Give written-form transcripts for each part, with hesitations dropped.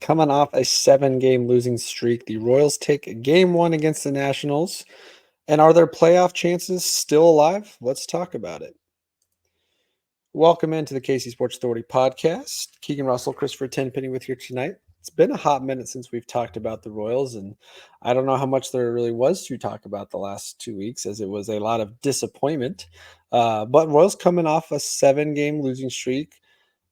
Coming off a 7-game losing streak, the Royals take game one against the Nationals. And are their playoff chances still alive? Let's talk about it. Welcome into the KC Sports Authority podcast. Keegan Russell, Christopher Tenpenny with you tonight. It's been a hot minute since we've talked about the Royals, and I don't know how much there really was to talk about the last 2 weeks, as it was a lot of disappointment. But Royals coming off a 7-game losing streak.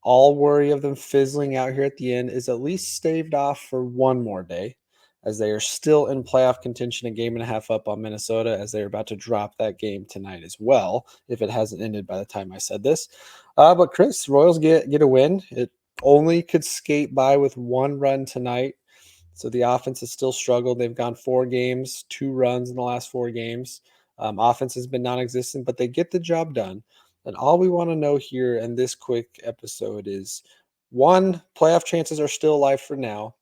All worry of them fizzling out here at the end is at least staved off for one more day, as they are still in playoff contention, a game and a half up on Minnesota, as they're about to drop that game tonight as well, if it hasn't ended by the time I said this. But Chris, Royals get a win. It only could skate by with one run tonight, so the offense has still struggled. They've gone 4 games, 2 runs in the last 4 games. Offense has been non-existent, but they get the job done. And all we want to know here in this quick episode is, one, playoff chances are still alive for now.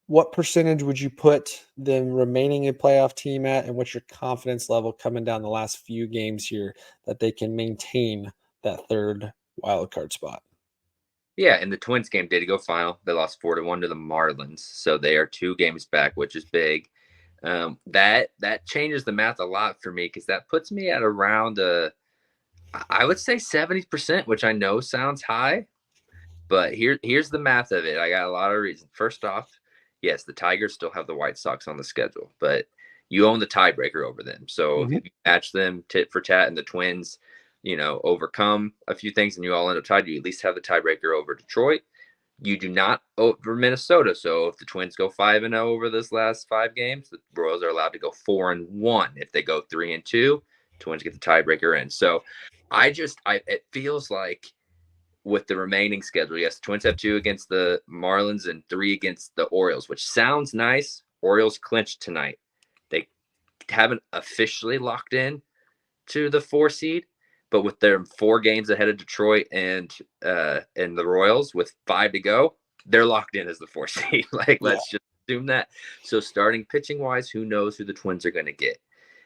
What percentage would you put them remaining a playoff team at, and what's your confidence level coming down the last few games here that they can maintain that third wild card spot? Yeah, and the Twins game did go final. They lost 4-1 to the Marlins, so they are 2 games back, which is big. That changes the math a lot for me, because that puts me at around I would say 70%, which I know sounds high, but here's the math of it. I got a lot of reasons. First off, yes, the Tigers still have the White Sox on the schedule, but you own the tiebreaker over them. So if you match them tit for tat, and the Twins, overcome a few things and you all end up tied, you at least have the tiebreaker over Detroit. You do not over Minnesota. So if the Twins go 5-0 over this last 5 games, the Royals are allowed to go 4-1. If they go 3-2, Twins get the tiebreaker in. So it feels like with the remaining schedule, yes, the Twins have 2 against the Marlins and 3 against the Orioles, which sounds nice. Orioles clinched tonight. They haven't officially locked in to the 4 seed, but with their 4 games ahead of Detroit and the Royals with 5 to go, they're locked in as the 4 seed. Let's just assume that. So starting pitching wise, who knows who the Twins are going to get?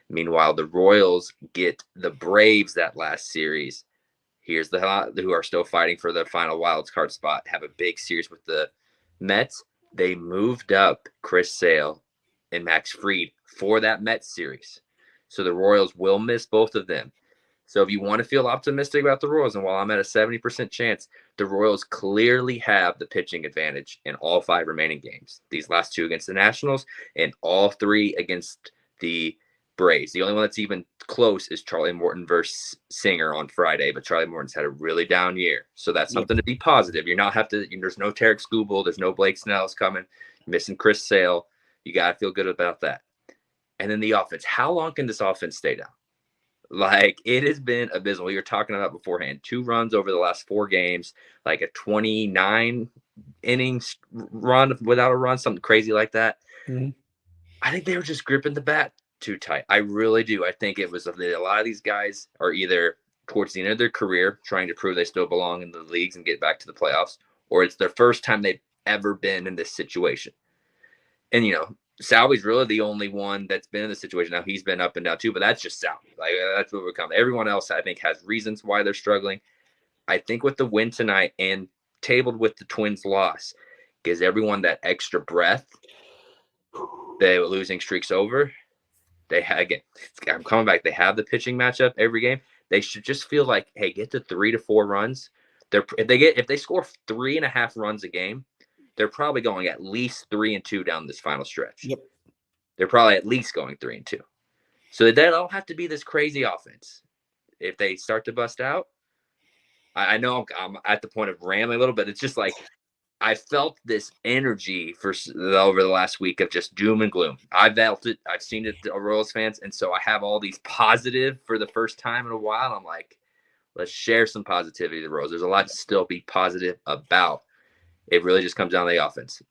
Meanwhile, the Royals get the Braves that last series. Here's the who are still fighting for the final wild card spot. Have a big series with the Mets. They moved up Chris Sale and Max Fried for that Mets series. So the Royals will miss both of them. So if you want to feel optimistic about the Royals, and while I'm at a 70% chance, the Royals clearly have the pitching advantage in all 5 remaining games. These last 2 against the Nationals and all 3 against the Braves. The only one that's even close is Charlie Morton versus Singer on Friday, but Charlie Morton's had a really down year. So that's something to be positive. You're not have to, there's no Tarek Skubal, there's no Blake Snell's coming, missing Chris Sale. You got to feel good about that. And then the offense. How long can this offense stay down? It has been abysmal. We were talking about beforehand. 2 runs over the last 4 games, like a 29 innings run without a run, something crazy like that. Mm-hmm. I think they were just gripping the bat too tight. I really do. I think it was a lot of these guys are either towards the end of their career trying to prove they still belong in the leagues and get back to the playoffs, or it's their first time they've ever been in this situation. And, Salvy's really the only one that's been in the situation. Now he's been up and down too, but that's just Salvy. That's what we're coming. Everyone else, I think, has reasons why they're struggling. I think with the win tonight and tabled with the Twins' loss, gives everyone that extra breath. The losing streak's over. Again, I'm coming back. They have the pitching matchup every game. They should just feel like, hey, get to 3 to 4 runs. If they score 3.5 runs a game, they're probably going at least 3-2 down this final stretch. Yep. They're probably at least going 3-2. So they don't have to be this crazy offense. If they start to bust out, I know I'm at the point of rambling a little, but it's just like I felt this energy over the last week of just doom and gloom. I felt it. I've seen it, the Royals fans, and so I have all these positive for the first time in a while. I'm like, let's share some positivity to the Royals. There's a lot to still be positive about. It really just comes down to the offense.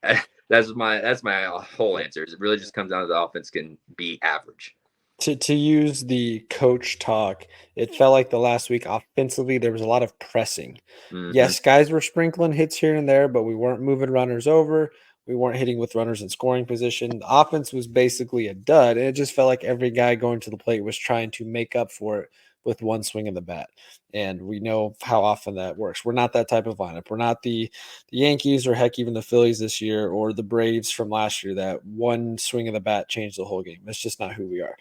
That's my whole answer. It really just comes down to the offense can be average. To use the coach talk, it felt like the last week offensively there was a lot of pressing. Mm-hmm. Yes, guys were sprinkling hits here and there, but we weren't moving runners over. We weren't hitting with runners in scoring position. The offense was basically a dud, and it just felt like every guy going to the plate was trying to make up for it with one swing of the bat. And we know how often that works. We're not that type of lineup. We're not the Yankees or heck even the Phillies this year or the Braves from last year that one swing of the bat changed the whole game. That's just not who we are.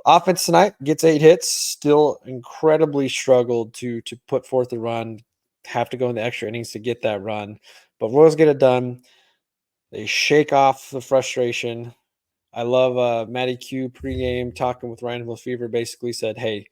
Offense tonight gets 8 hits, still incredibly struggled to put forth a run, have to go in the extra innings to get that run. But Royals get it done. They shake off the frustration. I love Matty Q pregame talking with Ryan Lefevre basically said, hey,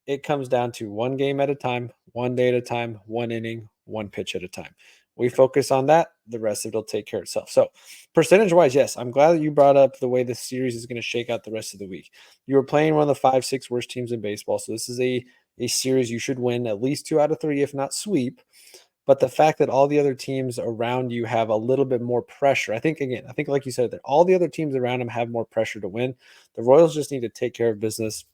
it comes down to one game at a time, one day at a time, one inning, one pitch at a time. We focus on that. The rest of it will take care of itself. So, percentage wise, yes, I'm glad that you brought up the way this series is going to shake out the rest of the week. You were playing one of the 5, 6 worst teams in baseball. So, this is a series you should win at least 2 out of 3, if not sweep. But the fact that all the other teams around you have a little bit more pressure, I think, again, I think, like you said, that all the other teams around them have more pressure to win. The Royals just need to take care of business.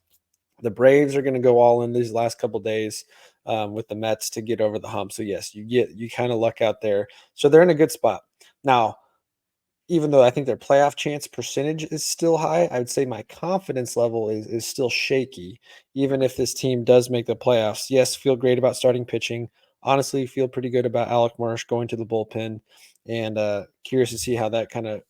The Braves are going to go all in these last couple days with the Mets to get over the hump. So yes, you kind of luck out there. So they're in a good spot now. Even though I think their playoff chance percentage is still high, I would say my confidence level is still shaky. Even if this team does make the playoffs, yes, feel great about starting pitching. Honestly, feel pretty good about Alec Marsh going to the bullpen, and curious to see how that kind of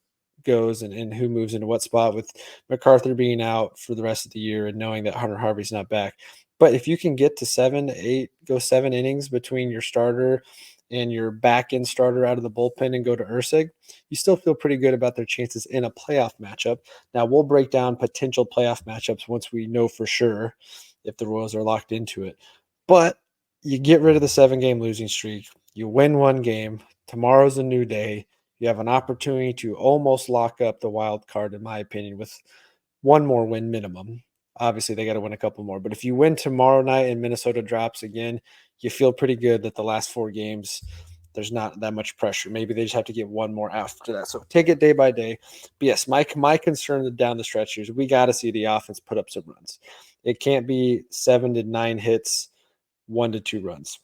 goes and who moves into what spot with MacArthur being out for the rest of the year and knowing that Hunter Harvey's not back. But if you can get to 7, 8, go 7 innings between your starter and your back end starter out of the bullpen and go to Ursig, you still feel pretty good about their chances in a playoff matchup. Now, we'll break down potential playoff matchups once we know for sure if the Royals are locked into it. But you get rid of the 7 game losing streak, you win one game. Tomorrow's a new day. You have an opportunity to almost lock up the wild card, in my opinion, with one more win minimum. Obviously, they got to win a couple more. But if you win tomorrow night and Minnesota drops again, you feel pretty good that the last 4 games, there's not that much pressure. Maybe they just have to get one more after that. So take it day by day. But yes, my concern down the stretch here is we got to see the offense put up some runs. It can't be 7 to 9 hits, 1 to 2 runs.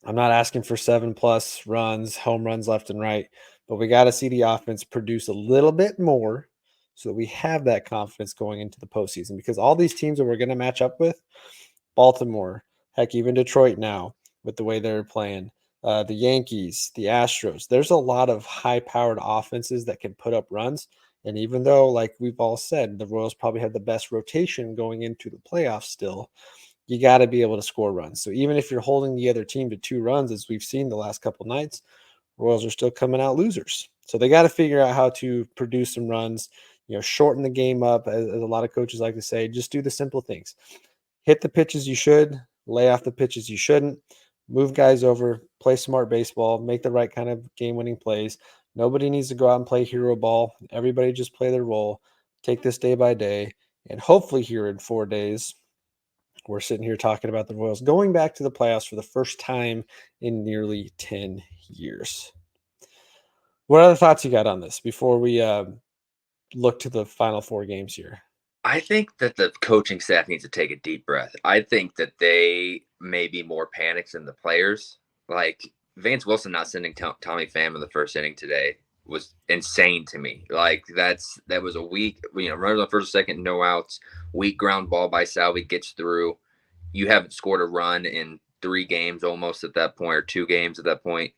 I'm not asking for 7+ runs, home runs left and right, but we got to see the offense produce a little bit more so that we have that confidence going into the postseason. Because all these teams that we're going to match up with, Baltimore, heck, even Detroit now with the way they're playing, the Yankees, the Astros, there's a lot of high powered offenses that can put up runs. And even though, like we've all said, the Royals probably have the best rotation going into the playoffs still, you got to be able to score runs. So even if you're holding the other team to 2 runs, as we've seen the last couple nights, Royals are still coming out losers. So they got to figure out how to produce some runs, shorten the game up, as a lot of coaches like to say. Just do the simple things. Hit the pitches you should, lay off the pitches you shouldn't, move guys over, play smart baseball, make the right kind of game-winning plays. Nobody needs to go out and play hero ball. Everybody just play their role. Take this day by day, and hopefully here in 4 days, we're sitting here talking about the Royals going back to the playoffs for the first time in nearly 10 years. What other thoughts you got on this before we look to the final 4 games here? I think that the coaching staff needs to take a deep breath. I think that they may be more panicked than the players. Like Vance Wilson not sending Tommy Pham in the first inning today was insane to me. Like that was a weak, runners on first, second, no outs, weak ground ball by Salvi gets through. You haven't scored a run in 3 games almost at that point, or 2 games at that point.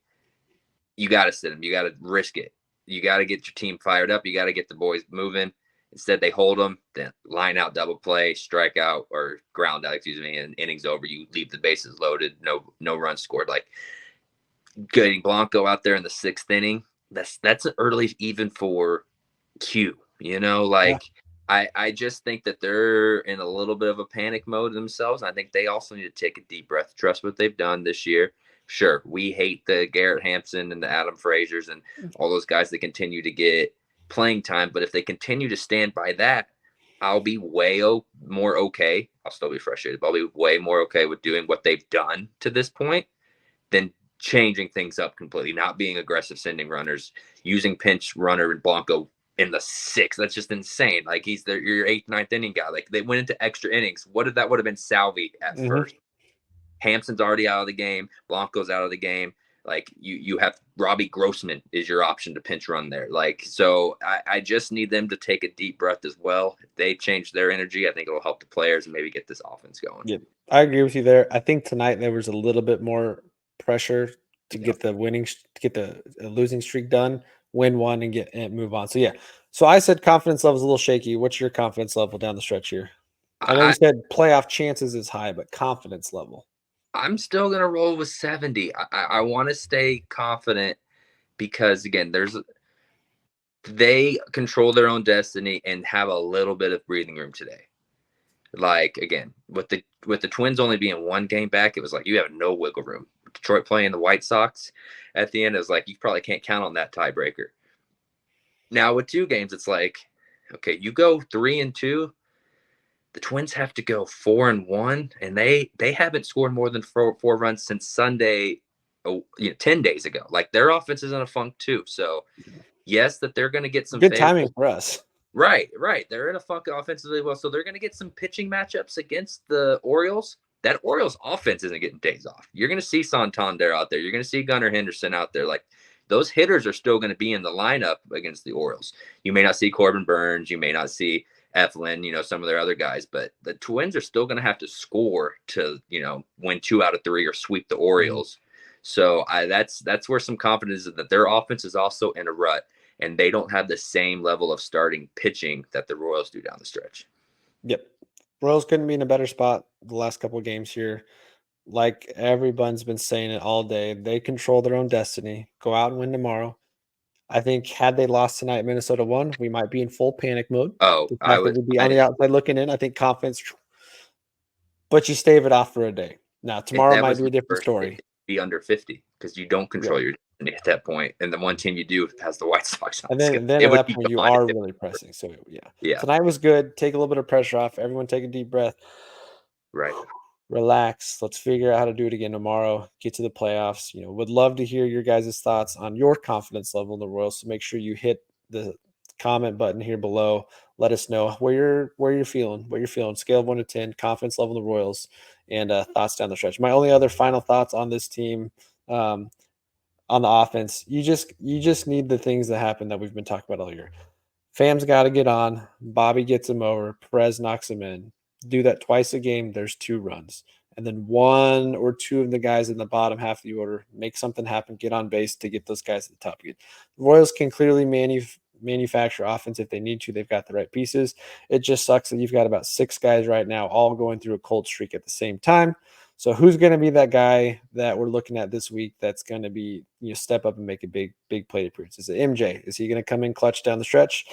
You got to sit him. You got to risk it. You got to get your team fired up. You got to get the boys moving. Instead, they hold them, then line out, double play, strike out, or ground out, excuse me, and innings over. You leave the bases loaded, no runs scored. Like getting Blanco out there in the 6th inning, that's early even for Q. Yeah. I just think that they're in a little bit of a panic mode themselves. I think they also need to take a deep breath, trust what they've done this year. Sure, we hate the Garrett Hampson and the Adam Frazier's and all those guys that continue to get playing time, but if they continue to stand by that, I'll be more okay. I'll still be frustrated, but I'll be way more okay with doing what they've done to this point than changing things up completely, not being aggressive, sending runners, using pinch runner and Blanco in the 6th. That's just insane. Like he's your 8th, 9th inning guy. Like they went into extra innings. What if that would have been Salvi at Mm-hmm. first? Hampson's already out of the game. Blanco's out of the game. Like you have Robbie Grossman is your option to pinch run there. Like, so I just need them to take a deep breath as well. If they change their energy, I think it'll help the players and maybe get this offense going. Yeah, I agree with you there. I think tonight there was a little bit more pressure to Yep. get the to get the losing streak done, win one, and get and move on. So yeah, so I said confidence level is a little shaky. What's your confidence level down the stretch here? I know you I said playoff chances is high, but confidence level. I'm still gonna roll with 70. I want to stay confident because again, they control their own destiny and have a little bit of breathing room today. Like again, with the Twins only being one game back, it was like you have no wiggle room. Detroit playing the White Sox at the end is like you probably can't count on that tiebreaker. Now with two games, it's like, okay, you go 3-2. The Twins have to go 4-1, and they haven't scored more than four runs since Sunday, 10 days ago. Like their offense is in a funk too. So yes, that they're going to get some Good timing favorable. for us. Right. They're in a funk offensively well, so they're going to get some pitching matchups against the Orioles. That Orioles offense isn't getting days off. You're going to see Santander out there. You're going to see Gunnar Henderson out there. Like those hitters are still going to be in the lineup against the Orioles. You may not see Corbin Burns. You may not see Eflin, some of their other guys, but the Twins are still going to have to score to, win 2 out of 3 or sweep the Orioles. So that's where some confidence is that their offense is also in a rut and they don't have the same level of starting pitching that the Royals do down the stretch. Yep. Royals couldn't be in a better spot the last couple of games here. Like everyone's been saying it all day, they control their own destiny. Go out and win tomorrow. I think had they lost tonight, Minnesota won, we might be in full panic mode. Oh, The I fact that would. we'd be on the outside looking in, I think confidence, but you stave it off for a day. Now, If tomorrow that might was be a different reversed, story. it'd be under 50 because you don't Yep. control your destiny at that point, and the one team you do has the White Sox on And the schedule. then It at would that be point, you fine if are it really was. pressing. So, yeah. Yeah, Tonight was good. Take a little bit of pressure off. Everyone take a deep breath. right. Relax. Let's figure out how to do it again tomorrow. Get to the playoffs. Would love to hear your guys' thoughts on your confidence level in the Royals. So make sure you hit the comment button here below. Let us know where you're feeling, what you're feeling. Scale of 1 to 10, confidence level in the Royals, and thoughts down the stretch. My only other final thoughts on this team, on the offense, you just need the things that happen that we've been talking about all year. Fam's got to get on. Bobby gets him over. Perez knocks him in. Do that twice a game. There's 2 runs. And then 1 or 2 of the guys in the bottom half of the order make something happen, get on base to get those guys at the top. The Royals can clearly manufacture offense if they need to. They've got the right pieces. It just sucks that you've got about 6 guys right now all going through a cold streak at the same time. So who's going to be that guy that we're looking at this week that's going to be, step up and make a big plate appearance? Is it MJ? Is he going to come in clutch down the stretch?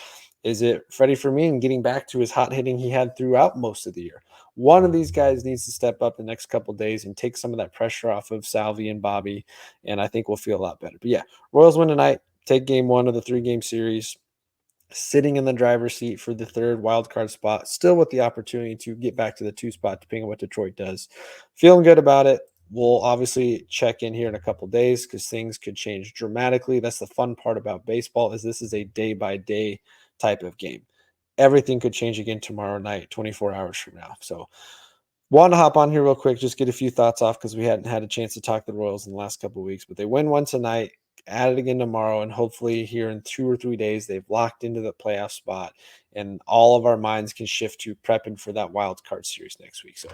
Is it Freddie Fermin getting back to his hot hitting he had throughout most of the year? One of these guys needs to step up the next couple of days and take some of that pressure off of Salvi and Bobby, and I think we'll feel a lot better. But yeah, Royals win tonight. Take game 1 of the 3-game series, sitting in the driver's seat for the 3rd wild card spot, still with the opportunity to get back to the 2 spot, depending on what Detroit does. Feeling good about it. We'll obviously check in here in a couple days because things could change dramatically. That's the fun part about baseball, is this is a day-by-day type of game. Everything could change again tomorrow night, 24 hours from now. So want to hop on here real quick, just get a few thoughts off because we hadn't had a chance to talk the Royals in the last couple of weeks, but they win one tonight, at it again tomorrow, and hopefully here in 2 or 3 days they've locked into the playoff spot, and all of our minds can shift to prepping for that wild card series next week. So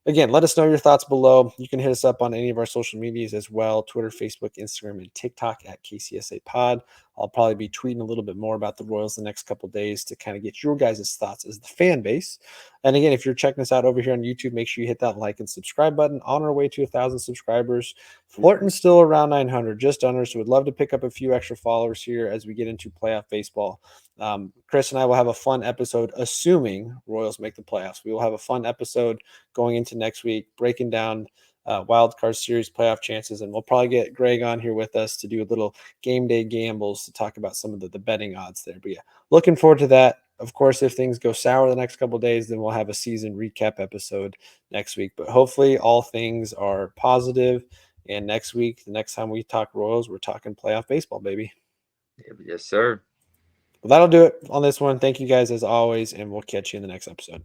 again, let us know your thoughts below. You can hit us up on any of our social medias as well: Twitter, Facebook, Instagram, and TikTok at KCSA Pod. I'll probably be tweeting a little bit more about the Royals the next couple of days to kind of get your guys' thoughts as the fan base. And again, if you're checking us out over here on YouTube, make sure you hit that like and subscribe button. On our way to 1,000 subscribers, flirting still around 900, just under. So we'd love to pick up a few extra followers here as we get into playoff baseball. Chris and I will have a fun episode, assuming Royals make the playoffs. We will have a fun episode going into next week, breaking down wild card series playoff chances, and we'll probably get Greg on here with us to do a little game day gambles to talk about some of the betting odds there. But yeah, looking forward to that. Of course, if things go sour the next couple of days, then we'll have a season recap episode next week. But hopefully all things are positive, and next week, the next time we talk Royals, we're talking playoff baseball, baby. Yes, sir. Well, that'll do it on this one. Thank you guys as always, and we'll catch you in the next episode.